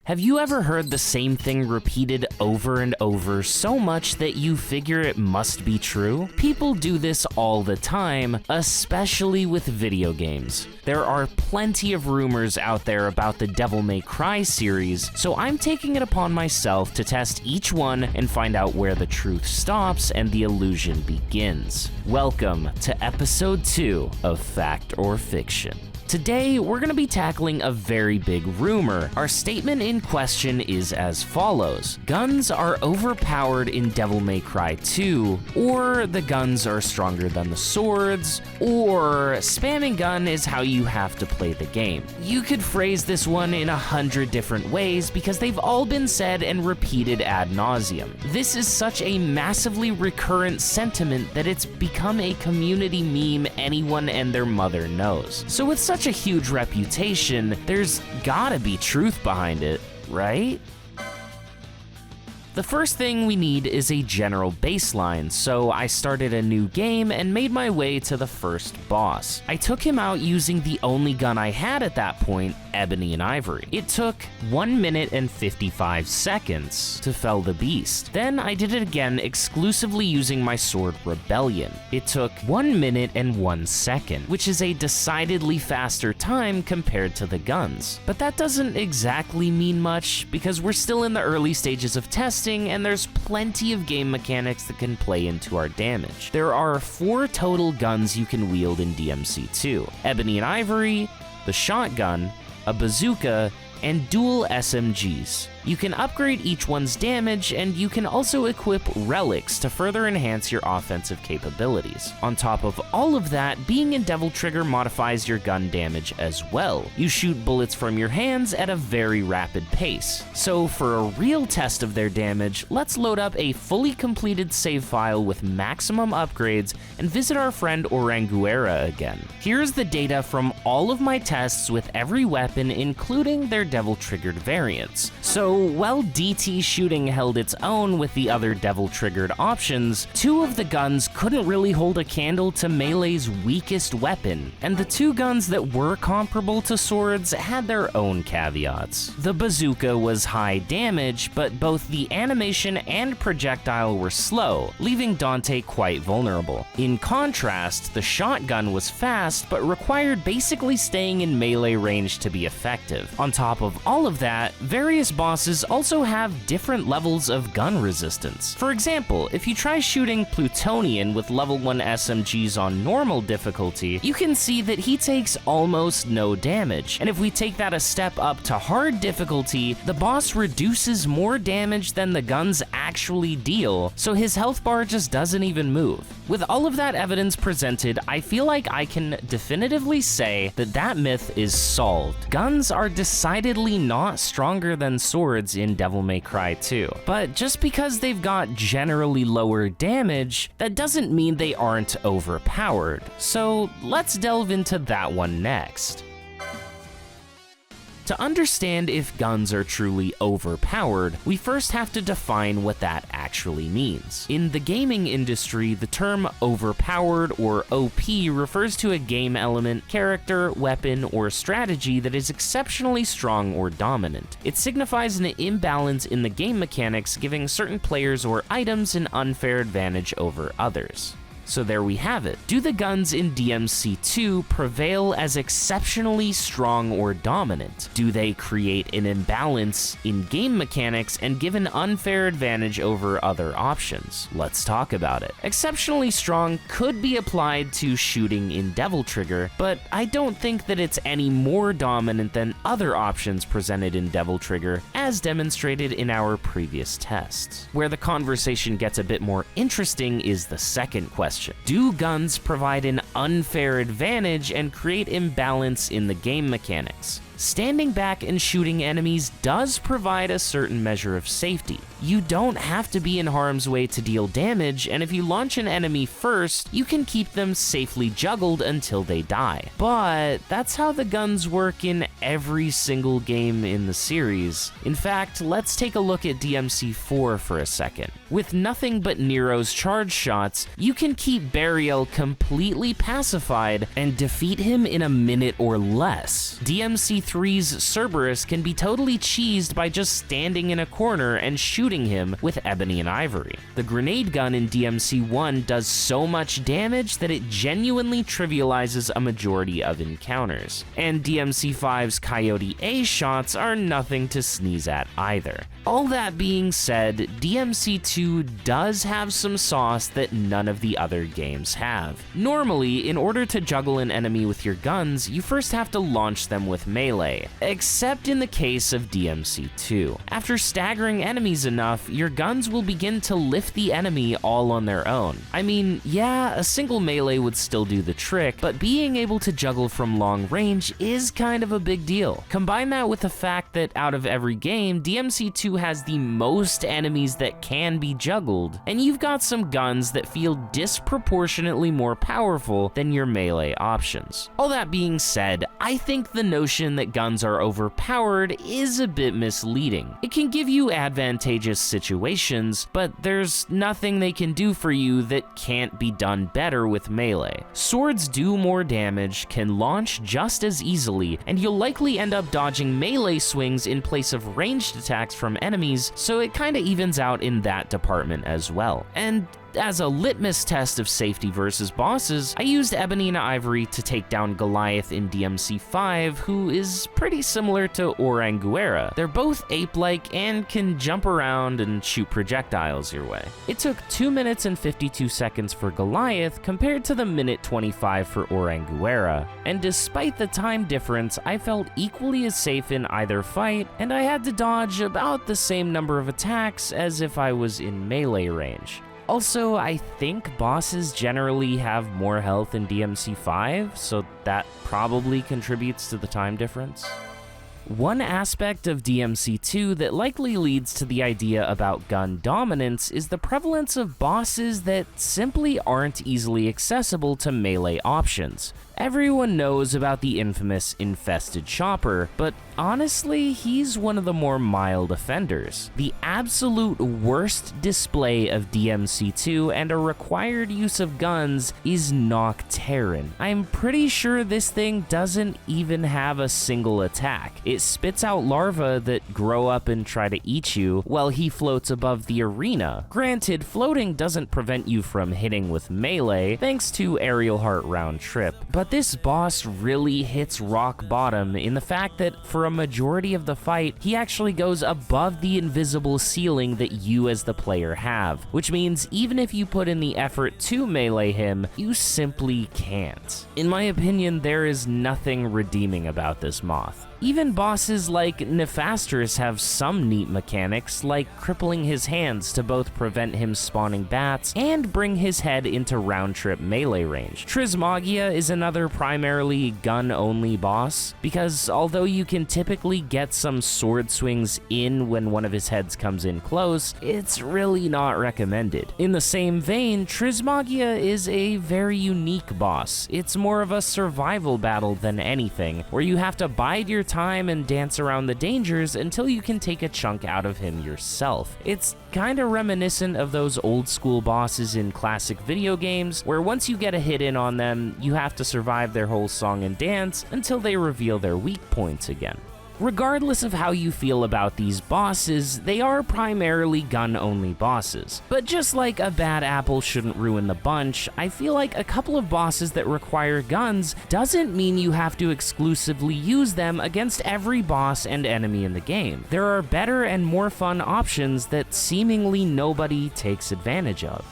Have you ever heard the same thing repeated over and over so much that you figure it must be true? People do this all the time, especially with video games. There are plenty of rumors out there about the Devil May Cry series, so I'm taking it upon myself to test each one and find out where the truth stops and the illusion begins. Welcome to episode 2 of Fact or Fiction. Today, we're going to be tackling a very big rumor. Our statement in question is as follows: guns are overpowered in Devil May Cry 2, or the guns are stronger than the swords, or spamming gun is how you have to play the game. You could phrase this one in 100 different ways because they've all been said and repeated ad nauseum. This is such a massively recurrent sentiment that it's become a community meme anyone and their mother knows. So with such a huge reputation, there's gotta be truth behind it, right? The first thing we need is a general baseline, so I started a new game and made my way to the first boss. I took him out using the only gun I had at that point, Ebony and Ivory. It took 1 minute and 55 seconds to fell the beast. Then I did it again exclusively using my sword Rebellion. It took 1 minute and 1 second, which is a decidedly faster time compared to the guns. But that doesn't exactly mean much because we're still in the early stages of testing and there's plenty of game mechanics that can play into our damage. There are 4 total guns you can wield in DMC2: Ebony and Ivory, the shotgun, a bazooka, and dual SMGs. You can upgrade each one's damage, and you can also equip relics to further enhance your offensive capabilities. On top of all of that, being in Devil Trigger modifies your gun damage as well. You shoot bullets from your hands at a very rapid pace. So for a real test of their damage, let's load up a fully completed save file with maximum upgrades and visit our friend Oranguera again. Here's the data from all of my tests with every weapon, including their Devil Triggered variants. So while DT shooting held its own with the other Devil Triggered options, 2 of the guns couldn't really hold a candle to Melee's weakest weapon, and the 2 guns that were comparable to swords had their own caveats. The bazooka was high damage, but both the animation and projectile were slow, leaving Dante quite vulnerable. In contrast, the shotgun was fast, but required basically staying in melee range to be effective. On top of all of that, various bosses also have different levels of gun resistance. For example, if you try shooting Plutonian with level 1 SMGs on normal difficulty, you can see that he takes almost no damage. And if we take that a step up to hard difficulty, the boss reduces more damage than the guns actually deal, so his health bar just doesn't even move. With all of that evidence presented, I feel like I can definitively say that that myth is solved. Guns are decidedly not stronger than swords in Devil May Cry 2. But just because they've got generally lower damage, that doesn't mean they aren't overpowered. So let's delve into that one next. To understand if guns are truly overpowered, we first have to define what that actually means. In the gaming industry, the term overpowered or OP refers to a game element, character, weapon, or strategy that is exceptionally strong or dominant. It signifies an imbalance in the game mechanics, giving certain players or items an unfair advantage over others. So there we have it. Do the guns in DMC2 prevail as exceptionally strong or dominant? Do they create an imbalance in game mechanics and give an unfair advantage over other options? Let's talk about it. Exceptionally strong could be applied to shooting in Devil Trigger, but I don't think that it's any more dominant than other options presented in Devil Trigger, as demonstrated in our previous tests. Where the conversation gets a bit more interesting is the second question. Do guns provide an unfair advantage and create imbalance in the game mechanics? Standing back and shooting enemies does provide a certain measure of safety. You don't have to be in harm's way to deal damage, and if you launch an enemy first, you can keep them safely juggled until they die. But that's how the guns work in every single game in the series. In fact, let's take a look at DMC4 for a second. With nothing but Nero's charge shots, you can keep Burial completely pacified and defeat him in a minute or less. DMC3 DMC3's Cerberus can be totally cheesed by just standing in a corner and shooting him with ebony and ivory. The grenade gun in DMC1 does so much damage that it genuinely trivializes a majority of encounters. And DMC5's Coyote A shots are nothing to sneeze at either. All that being said, DMC2 does have some sauce that none of the other games have. Normally, in order to juggle an enemy with your guns, you first have to launch them with melee, except in the case of DMC2. After staggering enemies enough, your guns will begin to lift the enemy all on their own. I mean, yeah, a single melee would still do the trick, but being able to juggle from long range is kind of a big deal. Combine that with the fact that out of every game, DMC2 has the most enemies that can be juggled, and you've got some guns that feel disproportionately more powerful than your melee options. All that being said, I think the notion that guns are overpowered is a bit misleading. It can give you advantageous situations, but there's nothing they can do for you that can't be done better with melee. Swords do more damage, can launch just as easily, and you'll likely end up dodging melee swings in place of ranged attacks from enemies, so it kinda evens out in that department as well. And as a litmus test of safety versus bosses, I used Ebony and Ivory to take down Goliath in DMC5, who is pretty similar to Oranguera. They're both ape-like and can jump around and shoot projectiles your way. It took 2 minutes and 52 seconds for Goliath compared to the minute 25 for Oranguera, and despite the time difference, I felt equally as safe in either fight, and I had to dodge about the same number of attacks as if I was in melee range. Also, I think bosses generally have more health in DMC5, so that probably contributes to the time difference. One aspect of DMC2 that likely leads to the idea about gun dominance is the prevalence of bosses that simply aren't easily accessible to melee options. Everyone knows about the infamous Infested Chopper, but honestly, he's one of the more mild offenders. The absolute worst display of DMC2 and a required use of guns is Nocterran. I'm pretty sure this thing doesn't even have a single attack. It spits out larvae that grow up and try to eat you while he floats above the arena. Granted, floating doesn't prevent you from hitting with melee, thanks to Aerial Heart Round Trip, but this boss really hits rock bottom in the fact that for a majority of the fight, he actually goes above the invisible ceiling that you as the player have, which means even if you put in the effort to melee him, you simply can't. In my opinion, there is nothing redeeming about this moth. Even bosses like Nephastrus have some neat mechanics, like crippling his hands to both prevent him spawning bats and bring his head into round-trip melee range. Trismegia is another primarily gun-only boss, because although you can typically get some sword swings in when one of his heads comes in close, it's really not recommended. In the same vein, Trismegia is a very unique boss. It's more of a survival battle than anything, where you have to bide your time and dance around the dangers until you can take a chunk out of him yourself. It's kinda reminiscent of those old school bosses in classic video games, where once you get a hit in on them, you have to survive their whole song and dance until they reveal their weak points again. Regardless of how you feel about these bosses, they are primarily gun-only bosses. But just like a bad apple shouldn't ruin the bunch, I feel like a couple of bosses that require guns doesn't mean you have to exclusively use them against every boss and enemy in the game. There are better and more fun options that seemingly nobody takes advantage of.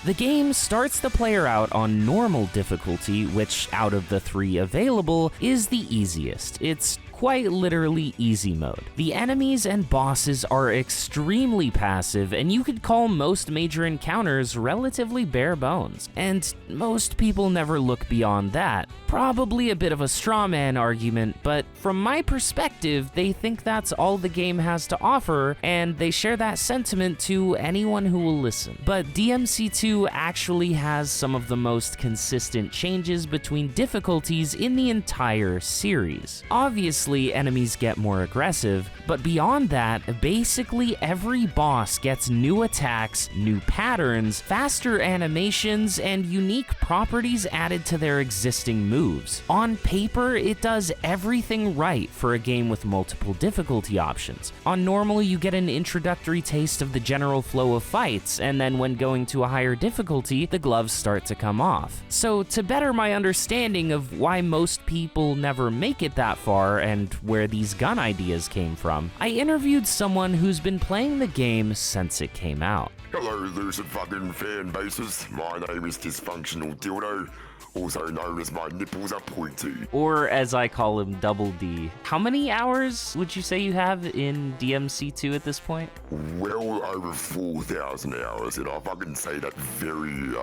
The game starts the player out on normal difficulty, which out of the 3 available is the easiest. It's quite literally easy mode. The enemies and bosses are extremely passive, and you could call most major encounters relatively bare bones. And most people never look beyond that. Probably a bit of a straw man argument, but from my perspective, they think that's all the game has to offer, and they share that sentiment to anyone who will listen. But DMC2 actually has some of the most consistent changes between difficulties in the entire series. Obviously, Obviously, enemies get more aggressive, but beyond that, basically every boss gets new attacks, new patterns, faster animations, and unique properties added to their existing moves. On paper, it does everything right for a game with multiple difficulty options. On normal, you get an introductory taste of the general flow of fights, and then when going to a higher difficulty, the gloves start to come off. So to better my understanding of why most people never make it that far and where these gun ideas came from, I interviewed someone who's been playing the game since it came out. Hello, Lucid fucking fan bases. My name is Dysfunctional Dildo, also known as my nipples are pointy. Or as I call him, Double D. How many hours would you say you have in DMC2 at this point? Well over 4,000 hours, and I fucking say that very,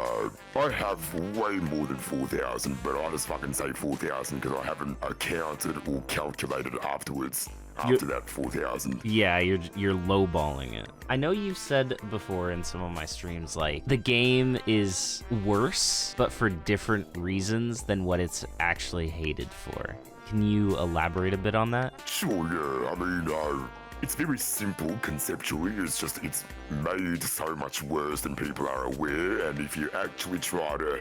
I have way more than 4,000, but I just fucking say 4,000 because I haven't accounted or calculated afterwards. After that 4,000. Yeah, you're lowballing it. I know you've said before in some of my streams, like, the game is worse, but for different reasons than what it's actually hated for. Can you elaborate a bit on that? Sure, yeah. I mean, it's very simple conceptually. It's made so much worse than people are aware, and if you actually try to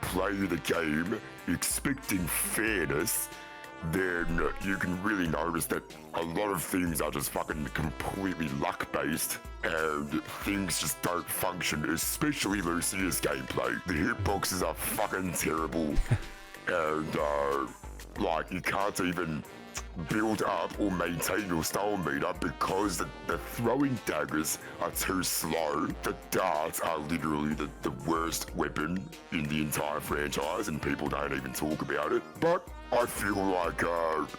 play the game expecting fairness, then you can really notice that a lot of things are just fucking completely luck-based, and things just don't function, especially Lucid's gameplay. The hitboxes are fucking terrible, and, like, you can't even build up or maintain your style meter because the throwing daggers are too slow. The darts are literally the worst weapon in the entire franchise, and people don't even talk about it. But I feel like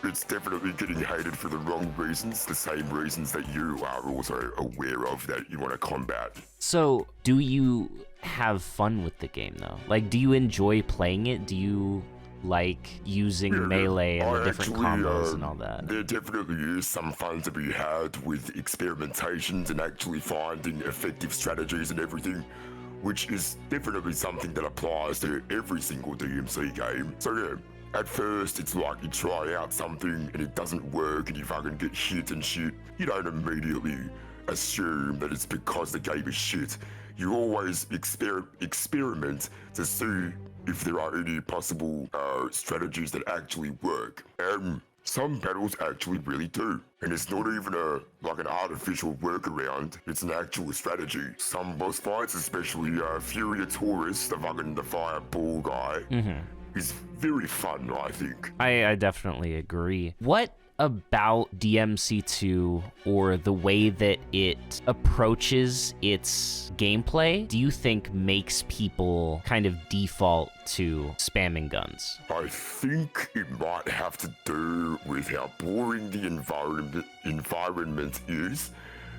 it's definitely getting hated for the wrong reasons, the same reasons that you are also aware of that you want to combat. So, do you have fun with the game, though? Like, do you enjoy playing it? Do you like using melee and the different combos and all that? There definitely is some fun to be had with experimentations and actually finding effective strategies and everything, which is definitely something that applies to every single DMC game. So yeah, at first it's like you try out something and it doesn't work and you fucking get hit and shit. You don't immediately assume that it's because the game is shit. You always experiment to see if there are any possible strategies that actually work. And some battles actually really do. And it's not even an artificial workaround, it's an actual strategy. Some boss fights, especially Furia Taurus, the fireball guy, is very fun, I think. I definitely agree. What about DMC2 or the way that it approaches its gameplay do you think makes people kind of default to spamming guns? I think it might have to do with how boring the environment is,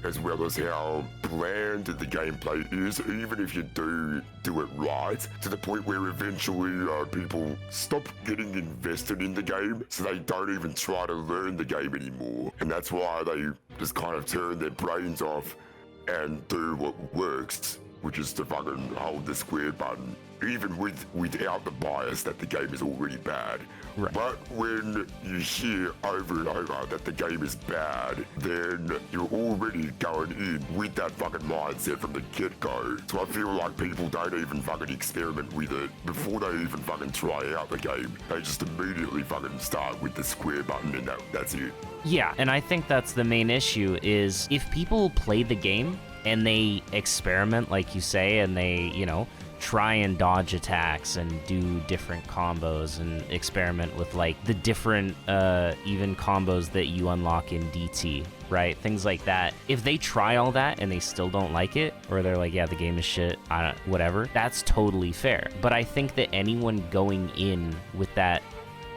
as well as how bland the gameplay is, even if you do it right, to the point where eventually people stop getting invested in the game, so they don't even try to learn the game anymore. And that's why they just kind of turn their brains off and do what works, which is to fucking hold the square button, even without the bias that the game is already bad. Right. But when you hear over and over that the game is bad, then you're already going in with that fucking mindset from the get-go. So I feel like people don't even fucking experiment with it before they even fucking try out the game. They just immediately fucking start with the square button and that's it. Yeah, and I think that's the main issue is if people play the game and they experiment, like you say, and they, try and dodge attacks and do different combos and experiment with like the different even combos that you unlock in DT, right? Things like that. If they try all that and they still don't like it, or they're like, yeah, the game is shit, whatever, that's totally fair. But I think that anyone going in with that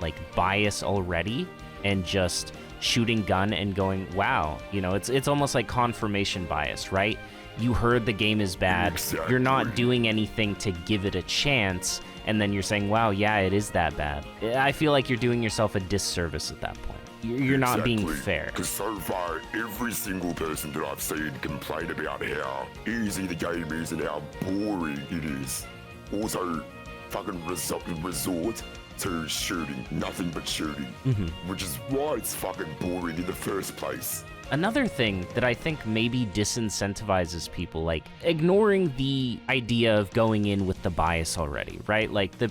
like bias already and just shooting gun and going, wow, it's almost like confirmation bias, right? You heard the game is bad, Exactly. You're not doing anything to give it a chance, and then you're saying, wow, yeah, it is that bad. I feel like you're doing yourself a disservice at that point. You're not being fair. Because so far, every single person that I've seen complain about how easy the game is and how boring it is. Also, fucking resort to shooting, nothing but shooting, which is why it's fucking boring in the first place. Another thing that I think maybe disincentivizes people, like ignoring the idea of going in with the bias already, right? Like the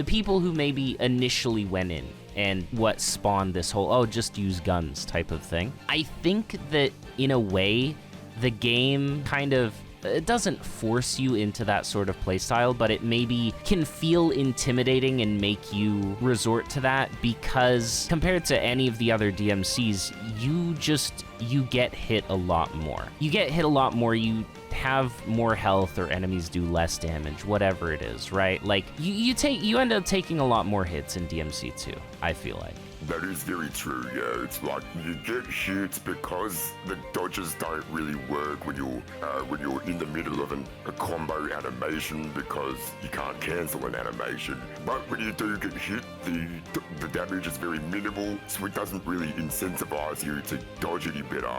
people who maybe initially went in and what spawned this whole, oh, just use guns type of thing. I think that in a way, the game kind of, it doesn't force you into that sort of playstyle, but it maybe can feel intimidating and make you resort to that because compared to any of the other DMCs, you get hit a lot more. You get hit a lot more, you have more health or enemies do less damage, whatever it is, right? Like you end up taking a lot more hits in DMC2, I feel like. That is very true, yeah. It's like you get hit because the dodges don't really work when you're in the middle of a combo animation because you can't cancel an animation. But when you do get hit, the damage is very minimal, so it doesn't really incentivize you to dodge any better.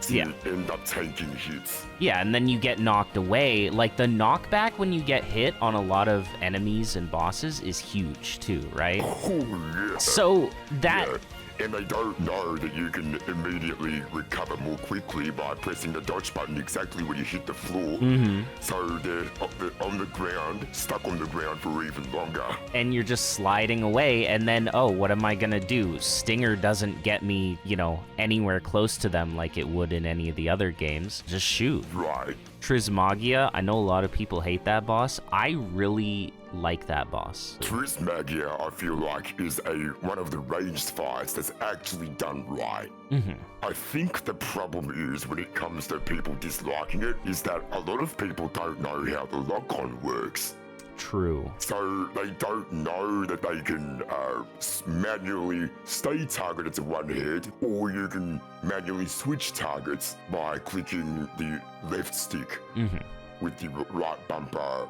So you end up taking hits. Yeah, and then you get knocked away. Like, the knockback when you get hit on a lot of enemies and bosses is huge, too, right? Oh, yeah. So, that... Yeah. And they don't know that you can immediately recover more quickly by pressing the dodge button exactly when you hit the floor. So they're on the ground, stuck on the ground for even longer. And you're just sliding away, and then, oh, what am I gonna do? Stinger doesn't get me, you know, anywhere close to them like it would in any of the other games. Just shoot. Right. Trismagia, I know a lot of people hate that boss. I really like that boss. Trismagia, I feel like, is one of the ranged fights that's actually done right. I think the problem is when it comes to people disliking it is that a lot of people don't know how the lock-on works. True. So they don't know that they can manually stay targeted to one head, or you can manually switch targets by clicking the left stick with the right bumper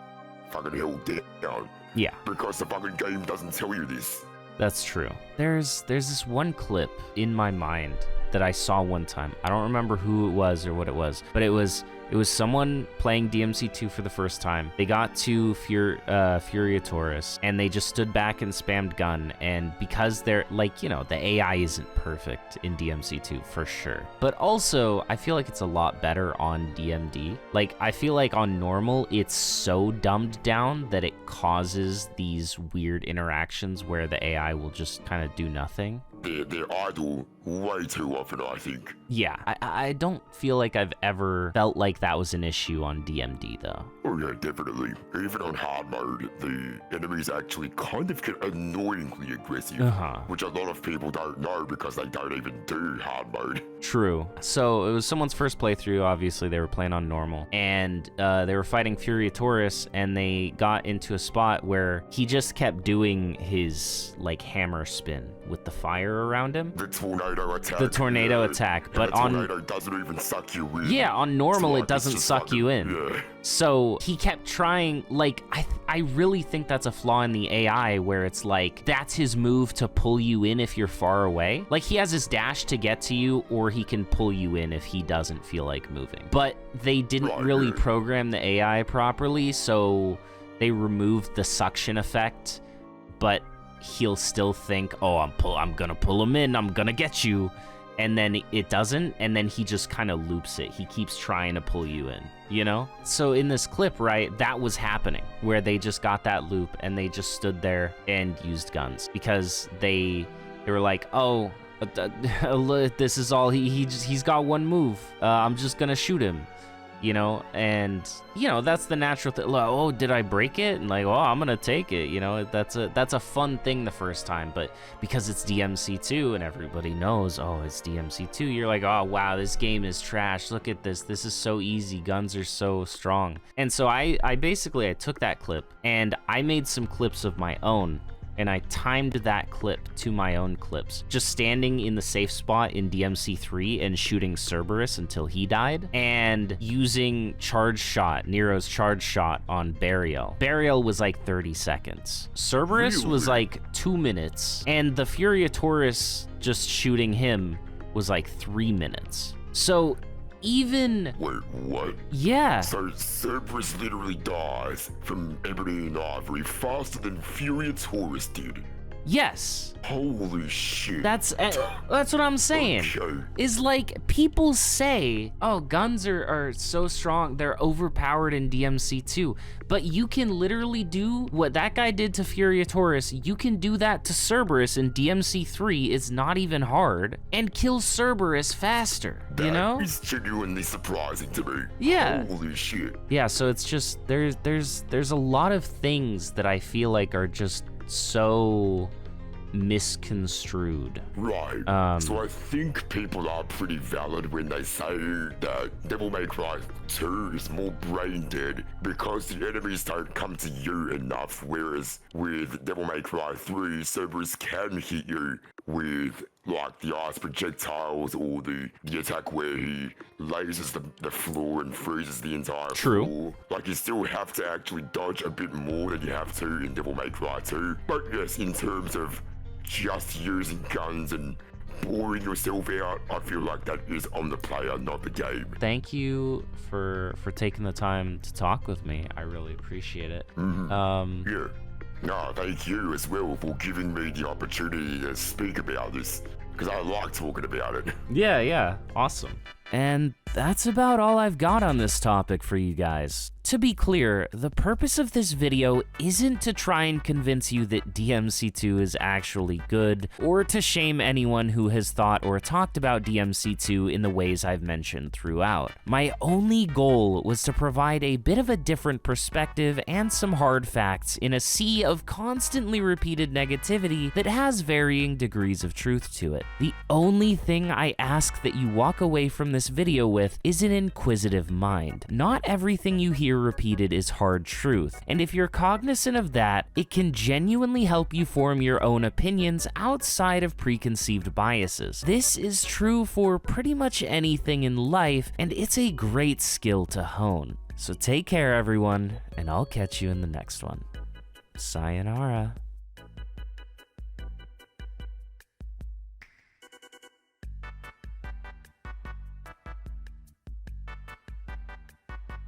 fucking held down. Yeah. Because the fucking game doesn't tell you this. That's true. There's this one clip in my mind that I saw one time. I don't remember who it was or what it was, but it was someone playing DMC2 for the first time. They got to Furiatoris, and they just stood back and spammed gun, and because they're, like, you know, the AI isn't perfect in DMC2 for sure. But also, I feel like it's a lot better on DMD. Like, I feel like on normal, it's so dumbed down that it causes these weird interactions where the AI will just kind of do nothing. They're idle way too often, I think. Yeah, I don't feel like I've ever felt like that was an issue on DMD, though. Oh yeah, definitely. Even on hard mode, the enemies actually kind of get annoyingly aggressive, which a lot of people don't know because they don't even do hard mode. True. So it was someone's first playthrough, obviously they were playing on normal, and they were fighting Furiatoris, and they got into a spot where he just kept doing his, like, hammer spin with the fire around him. The tornado attack. The tornado attack, but the tornado doesn't even suck you in. Yeah, on normal like it doesn't suck you in. Yeah. So he kept trying, like, I really think that's a flaw in the AI where it's like, that's his move to pull you in if you're far away. Like, he has his dash to get to you, or he can pull you in if he doesn't feel like moving. But they didn't really program the AI properly, so they removed the suction effect, but he'll still think, oh, I'm gonna pull him in, I'm gonna get you, and then it doesn't, and then he just kind of loops it. He keeps trying to pull you in, you know? So in this clip, right, that was happening, where they just got that loop, and they just stood there and used guns, because they were like, oh, this is all, he's got one move, I'm just gonna shoot him. You know, and, you know, that's the natural thing. Like, oh, did I break it? And like, oh, I'm gonna take it. You know, that's a fun thing the first time, but because it's DMC2 and everybody knows, oh, it's DMC2, you're like, oh, wow, this game is trash. Look at this. This is so easy. Guns are so strong. And so I basically took that clip and I made some clips of my own. And I timed that clip to my own clips, just standing in the safe spot in DMC3 and shooting Cerberus until he died, and using charge shot, Nero's charge shot on Burial. Burial was like 30 seconds. Cerberus was like 2 minutes, and the Furiatoris just shooting him was like 3 minutes. So even... Wait, what? Yeah. So Cerberus literally dies from Ebony and Ivory faster than Furiatoris did. Yes. Holy shit. That's what I'm saying. Okay. Is like, people say, oh, guns are so strong, they're overpowered in DMC2, but you can literally do what that guy did to Furiatoris, you can do that to Cerberus in DMC3, it's not even hard, and kill Cerberus faster, you know? That is genuinely surprising to me. Yeah. Holy shit. Yeah, so it's just, there's a lot of things that I feel like are just so misconstrued. Right. So I think people are pretty valid when they say that Devil May Cry 2 is more brain dead because the enemies don't come to you enough, whereas with Devil May Cry 3, Cerberus can hit you with like the ice projectiles or the attack where he lasers the floor and freezes the entire floor. Like, you still have to actually dodge a bit more than you have to in Devil May Cry 2. But yes, in terms of just using guns and boring yourself out, I feel like that is on the player, not the game. Thank you for taking the time to talk with me. I really appreciate it. Yeah. No, thank you as well for giving me the opportunity to speak about this, because I like talking about it. Yeah, awesome. And that's about all I've got on this topic for you guys. To be clear, the purpose of this video isn't to try and convince you that DMC2 is actually good, or to shame anyone who has thought or talked about DMC2 in the ways I've mentioned throughout. My only goal was to provide a bit of a different perspective and some hard facts in a sea of constantly repeated negativity that has varying degrees of truth to it. The only thing I ask that you walk away from this video with is an inquisitive mind. Not everything you hear repeated is hard truth, and if you're cognizant of that, it can genuinely help you form your own opinions outside of preconceived biases. This is true for pretty much anything in life, and it's a great skill to hone. So take care, everyone, and I'll catch you in the next one. Sayonara.